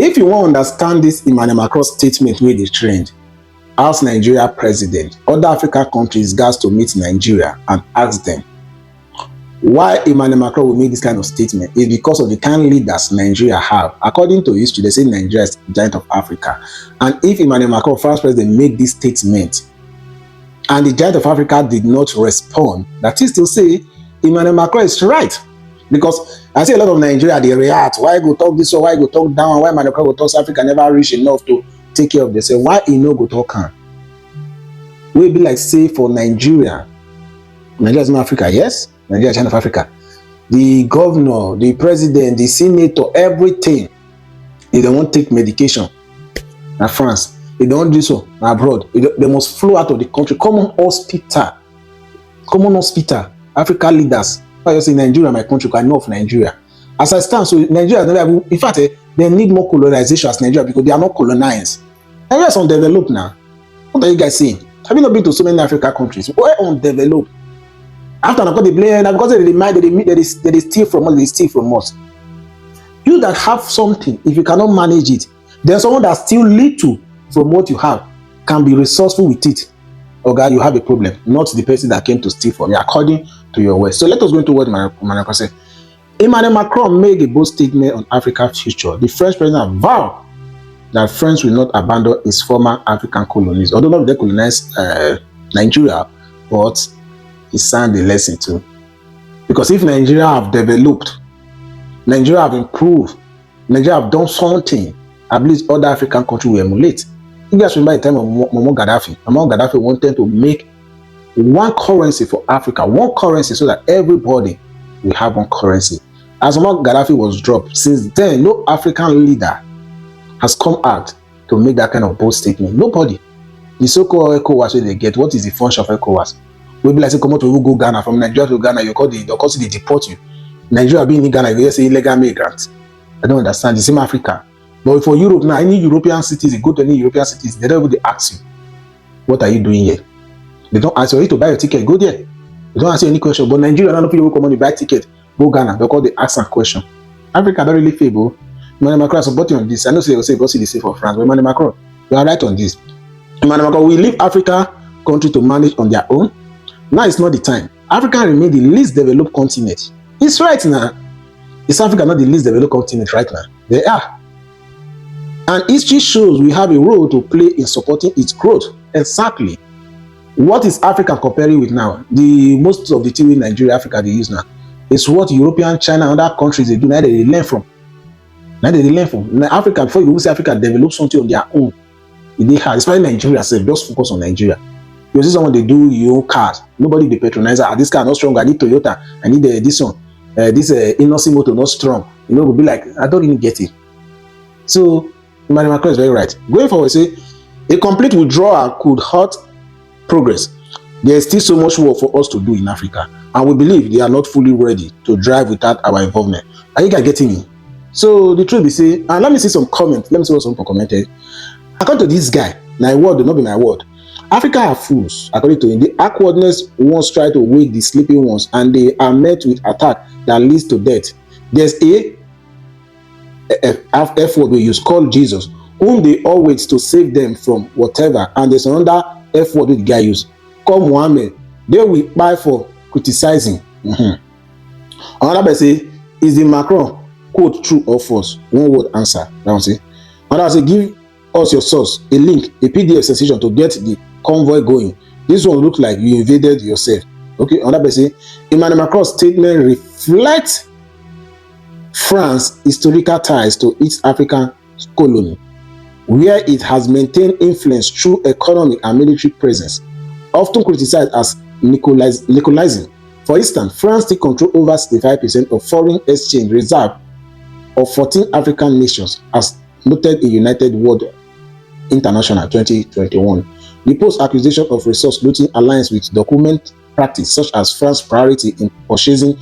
If you want to understand this Emmanuel Macron statement wey dey trend, as Nigeria president, other African countries gas to meet Nigeria and ask them why Emmanuel Macron will make this kind of statement is because of the kind leaders Nigeria have. According to history, they say Nigeria is the giant of Africa. And if Emmanuel Macron, first president, make this statement and the giant of Africa did not respond, that is to say Emmanuel Macron is right. Because I see a lot of Nigeria, they react. Why go talk this or why go talk down? Why Emmanuel Macron go talk Africa never reach enough to take care of themselves? Why he no go talk am? Will be like say for Nigeria is not Africa, yes? Nigeria is giant of Africa. The governor, the president, the senator, everything, they don't want to take medication. Now France, they don't do so abroad. They must flow out of the country. Common hospital, Africa leaders. Why you say Nigeria, my country, I know of Nigeria. As I stand, so Nigeria, in fact, they need more colonization as Nigeria because they are not colonized. Nigeria is undeveloped now. What are you guys saying? Have you not been to so many African countries? We're undeveloped. After I got the blame, because they steal from us, they steal from us. You that have something, if you cannot manage it, then someone that steal little from what you have can be resourceful with it. Oh God, you have a problem, not the person that came to steal from you, according to your way. So let us go into what Emmanuel Macron said. Emmanuel Macron made a bold statement on Africa's future. The French president vowed that France will not abandon its former African colonies. Although not they colonized Nigeria, but he signed the lesson too. Because if Nigeria have developed, Nigeria have improved, Nigeria have done something, at least other African countries will emulate. You guys remember the time of Muammar Gaddafi. Muammar Gaddafi wanted to make one currency for Africa, one currency so that everybody will have one currency. As Muammar Gaddafi was dropped, since then, no African leader has come out to make that kind of bold statement. Nobody. The so-called ECOWAS they get, what is the function of ECOWAS? We be like say come out to go Ghana, from Nigeria to Ghana, they deport you. Nigeria being in Ghana, you say illegal migrants. I don't understand. The same Africa. But for Europe now, any European cities, you go to any European cities, they don't even ask you, what are you doing here? They don't ask you to buy your ticket, go there. They don't ask you any question. But Nigeria, none of people come on to buy ticket, go Ghana, because they ask a question. Africa don't really favor. Emmanuel Macron supporting on this. I know they will say go see the same for France, but Emmanuel Macron, you are right on this. Emmanuel Macron will leave Africa country to manage on their own. Now it's not the time. Africa remains the least developed continent. It's right now. Is Africa not the least developed continent right now? They are. And history shows we have a role to play in supporting its growth. Exactly. What is Africa comparing with now? The most of the thing in Nigeria, Africa they use now is what European, China, and other countries they do. Now they learn from. Now Africa, before you say Africa develop something on their own, they have, especially Nigeria self, just focus on Nigeria. You see someone they do your cars, nobody they patronize. This car not strong. I need Toyota. I need this one. This Innosi motor not strong. You know, will be like I don't even get it. So Emmanuel Macron is very right. Going forward, say a complete withdrawal could hurt progress. There is still so much work for us to do in Africa, and we believe they are not fully ready to drive without our involvement. Are you guys getting me? So the truth is, say, and let me see some comments. Let me see what someone commented. According to this guy, my word will not be my word. Africa are fools. According to him, the awkwardness once try to wake the sleeping ones, and they are met with attack that leads to death. There's a F word we use called Jesus, whom they always to save them from whatever. And there's another F word the guy use called Muhammad. They will buy for criticizing. Another person say, is the Macron quote true or false? One word answer. That one say. Another say, give us your source, a link, a PDF sensation to get the convoy going. This one look like you invaded yourself. Okay, another person say, Emmanuel Macron's statement reflects France's historical ties to its African colony, where it has maintained influence through economic and military presence, often criticized as Nicolizing. For instance, France still controls over 65% of foreign exchange reserve of 14 African nations, as noted in United World International 2021. The post-accusation of resource looting aligns with document practice such as France's priority in purchasing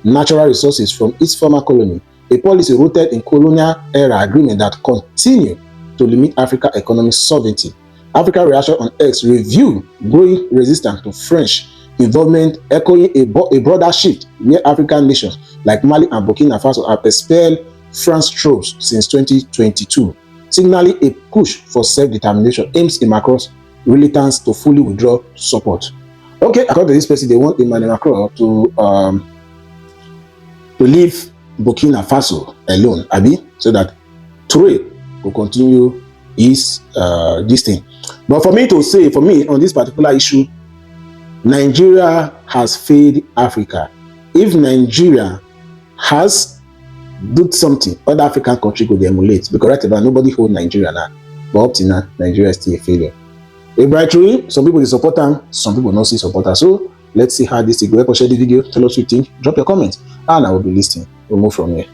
natural resources from its former colony, a policy rooted in colonial era agreement that continue to limit Africa's economic sovereignty. African reaction on X review growing resistance to French involvement, echoing a broader shift where African nations like Mali and Burkina Faso have expelled France troops since 2022, signaling a push for self-determination aims in Macron's reluctance to fully withdraw support. Okay, according to this person, they want Emmanuel Macron to leave Burkina Faso alone, so that Touré will continue his this thing. But for me on this particular issue, Nigeria has failed Africa. If Nigeria has done something, other African countries could emulate, because right about nobody hold Nigeria now. But up to now, Nigeria is still a failure. A bright tree, some people support them, some people not see support her. So let's see how this thing go. Share the video, tell us what you think, drop your comments, and I will be listening. We'll move from here.